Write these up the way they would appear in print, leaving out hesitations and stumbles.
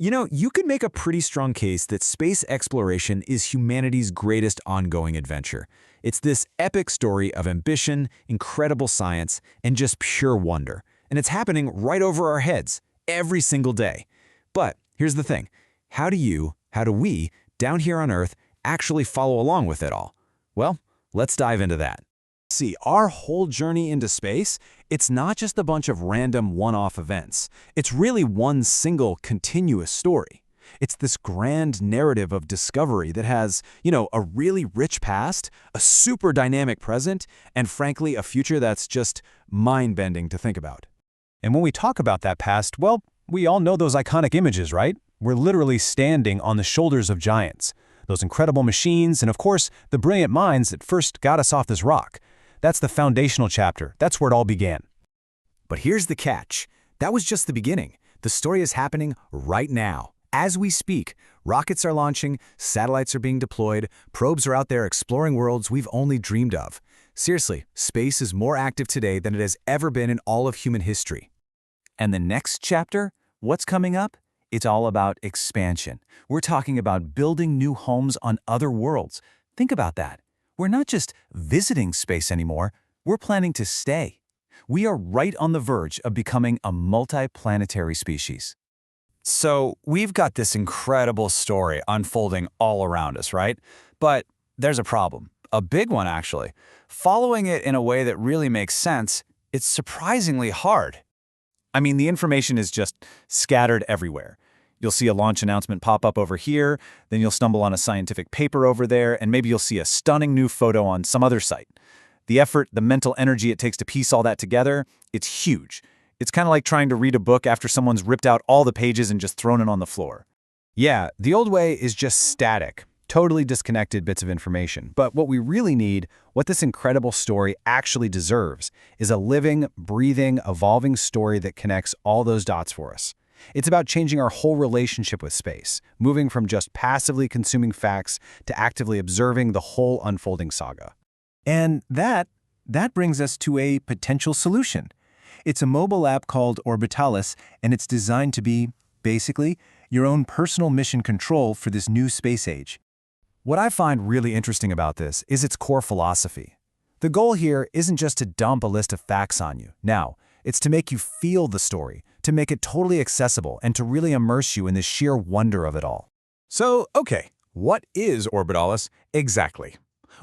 You could make a pretty strong case that space exploration is humanity's greatest ongoing adventure. It's this epic story of ambition, incredible science, and just pure wonder. And it's happening right over our heads, every single day. But here's the thing. How do we, down here on Earth, actually follow along with it all? Well, let's dive into that. See, our whole journey into space, it's not just a bunch of random one-off events. It's really one single continuous story. It's this grand narrative of discovery that has, a really rich past, a super dynamic present, and frankly, a future that's just mind-bending to think about. And when we talk about that past, well, we all know those iconic images, right? We're literally standing on the shoulders of giants. Those incredible machines, and of course, the brilliant minds that first got us off this rock. That's the foundational chapter. That's where it all began. But here's the catch. That was just the beginning. The story is happening right now. As we speak, rockets are launching, satellites are being deployed, probes are out there exploring worlds we've only dreamed of. Seriously, space is more active today than it has ever been in all of human history. And the next chapter, what's coming up? It's all about expansion. We're talking about building new homes on other worlds. Think about that. We're not just visiting space anymore, we're planning to stay. We are right on the verge of becoming a multi-planetary species. So we've got this incredible story unfolding all around us, right? But there's a problem. A big one, actually. Following it in a way that really makes sense, it's surprisingly hard. I mean, the information is just scattered everywhere. You'll see a launch announcement pop up over here, then you'll stumble on a scientific paper over there, and maybe you'll see a stunning new photo on some other site. The effort, the mental energy it takes to piece all that together, it's huge. It's kind of like trying to read a book after someone's ripped out all the pages and just thrown it on the floor. Yeah, the old way is just static, totally disconnected bits of information. But what we really need, what this incredible story actually deserves, is a living, breathing, evolving story that connects all those dots for us. It's about changing our whole relationship with space, moving from just passively consuming facts to actively observing the whole unfolding saga. And that brings us to a potential solution. It's a mobile app called Orbitalis, and it's designed to be, basically, your own personal mission control for this new space age. What I find really interesting about this is its core philosophy. The goal here isn't just to dump a list of facts on you. Now, it's to make you feel the story, to make it totally accessible, and to really immerse you in the sheer wonder of it all. So, okay, what is Orbitalis exactly?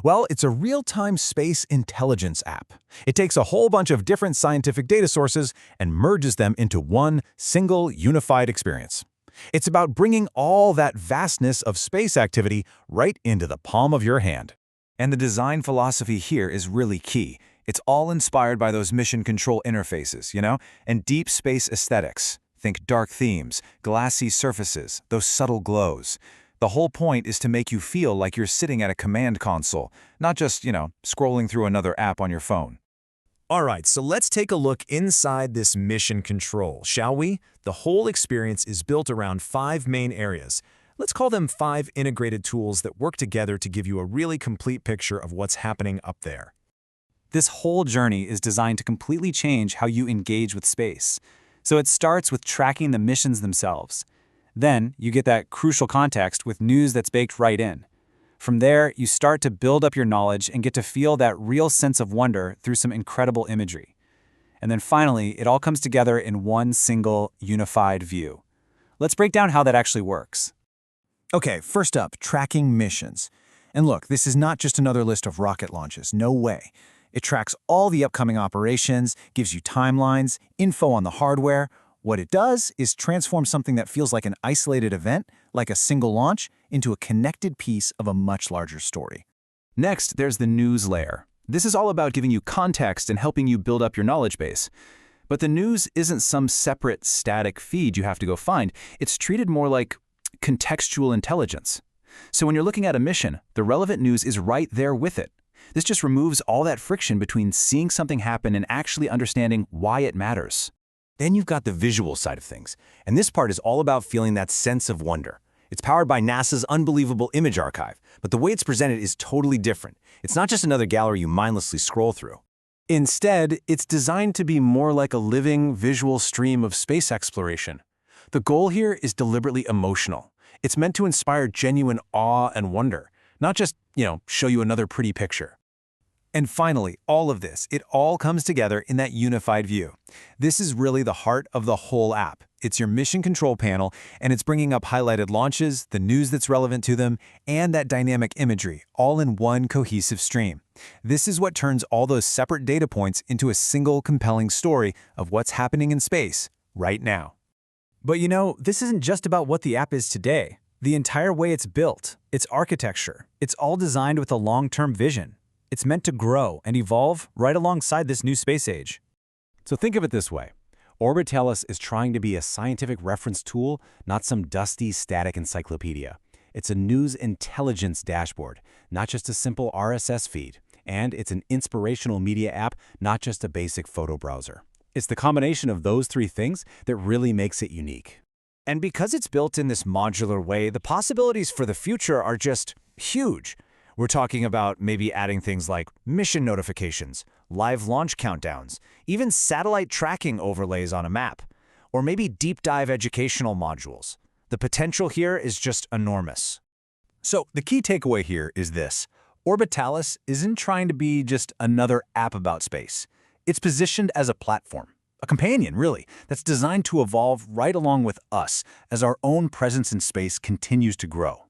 Well, it's a real-time space intelligence app. It takes a whole bunch of different scientific data sources and merges them into one single unified experience. It's about bringing all that vastness of space activity right into the palm of your hand. And the design philosophy here is really key. It's all inspired by those mission control interfaces, and deep space aesthetics. Think dark themes, glassy surfaces, those subtle glows. The whole point is to make you feel like you're sitting at a command console, not just, scrolling through another app on your phone. All right, so let's take a look inside this mission control, shall we? The whole experience is built around 5 main areas. Let's call them 5 integrated tools that work together to give you a really complete picture of what's happening up there. This whole journey is designed to completely change how you engage with space. So it starts with tracking the missions themselves. Then you get that crucial context with news that's baked right in. From there, you start to build up your knowledge and get to feel that real sense of wonder through some incredible imagery. And then finally, it all comes together in one single, unified view. Let's break down how that actually works. Okay, first up, tracking missions. And look, this is not just another list of rocket launches, no way. It tracks all the upcoming operations, gives you timelines, info on the hardware. What it does is transform something that feels like an isolated event, like a single launch, into a connected piece of a much larger story. Next, there's the news layer. This is all about giving you context and helping you build up your knowledge base. But the news isn't some separate, static feed you have to go find. It's treated more like contextual intelligence. So when you're looking at a mission, the relevant news is right there with it. This just removes all that friction between seeing something happen and actually understanding why it matters. Then you've got the visual side of things, and this part is all about feeling that sense of wonder. It's powered by NASA's unbelievable image archive, but the way it's presented is totally different. It's not just another gallery you mindlessly scroll through. Instead, it's designed to be more like a living, visual stream of space exploration. The goal here is deliberately emotional. It's meant to inspire genuine awe and wonder, not just, show you another pretty picture. And finally, all of this, it all comes together in that unified view. This is really the heart of the whole app. It's your mission control panel, and it's bringing up highlighted launches, the news that's relevant to them, and that dynamic imagery, all in one cohesive stream. This is what turns all those separate data points into a single compelling story of what's happening in space right now. But this isn't just about what the app is today. The entire way it's built, its architecture, it's all designed with a long-term vision. It's meant to grow and evolve right alongside this new space age. So think of it this way. Orbitalis is trying to be a scientific reference tool, not some dusty, static encyclopedia. It's a news intelligence dashboard, not just a simple RSS feed. And it's an inspirational media app, not just a basic photo browser. It's the combination of those three things that really makes it unique. And because it's built in this modular way, the possibilities for the future are just huge. We're talking about maybe adding things like mission notifications, live launch countdowns, even satellite tracking overlays on a map, or maybe deep dive educational modules. The potential here is just enormous. So the key takeaway here is this. Orbitalis isn't trying to be just another app about space. It's positioned as a platform, a companion, really, that's designed to evolve right along with us as our own presence in space continues to grow.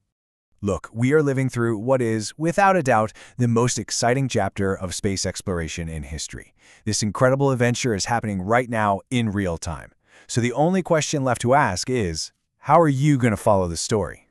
Look, we are living through what is, without a doubt, the most exciting chapter of space exploration in history. This incredible adventure is happening right now in real time. So the only question left to ask is, how are you going to follow the story?